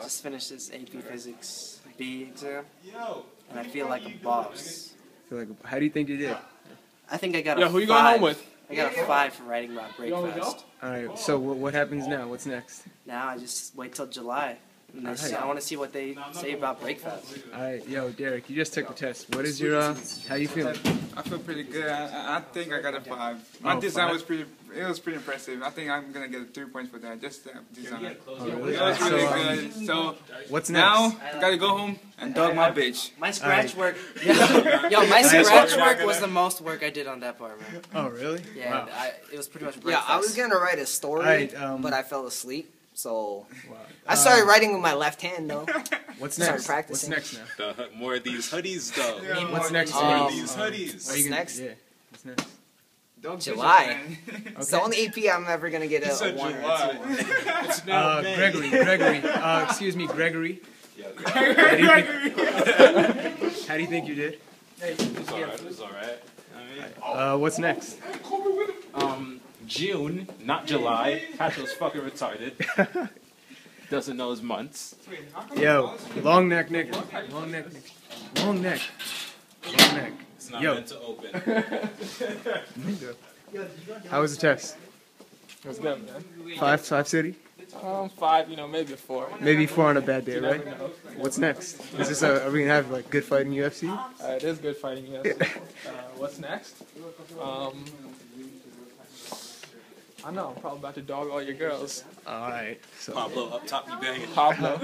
just finished this AP Physics B exam, and I feel like a boss. How do you think you did? I think I got Yo, a who you 5. going home with? I got a 5 for writing about Breakfast. Alright, so what happens now? What's next? Now I just wait till July. And I want to see what they say about Breakfast. Alright, yo, Derek, you just took the test. What is your, how you feeling? I feel pretty good. I think I got a 5. My design was pretty impressive. I think I'm gonna get 3 points for that. Just that design. Oh, really? It was really good. So what's now next? I gotta go home and dog my bitch. My scratch work, yo, my scratch work was the most work I did on that part, man. Oh, really? Yeah, Wow. it was pretty much Yeah, Breakfast. I was gonna write a story, Alright, but I fell asleep. So Wow. I started writing with my left hand though. What's Started next? What's practicing. next now? More of these hoodies, though. What's next? More of Um, these hoodies. Are you gonna- next? Yeah. What's next? Dog July. bitches, man. It's the only AP I'm ever gonna get a 1 or 2 on. It's now May. Gregory. Excuse me, Gregory. How do you think you did? It's alright. It's alright. What's next? June, not July. Patrick's fucking retarded. Doesn't know his months. Yo, long neck nigga. Long neck nigga. Long neck. Long neck. It's not Yo. meant to open. Nigga. How was the test? It was good, man. 5 city? 5, maybe a 4. Maybe 4 on a bad day, You right? never know. What's next? Is this are we gonna have like good fight in UFC? It is good fighting, yes. What's next? I know, I'm probably about to dog all your girls. Alright. So Pablo up top, you banging. Pablo.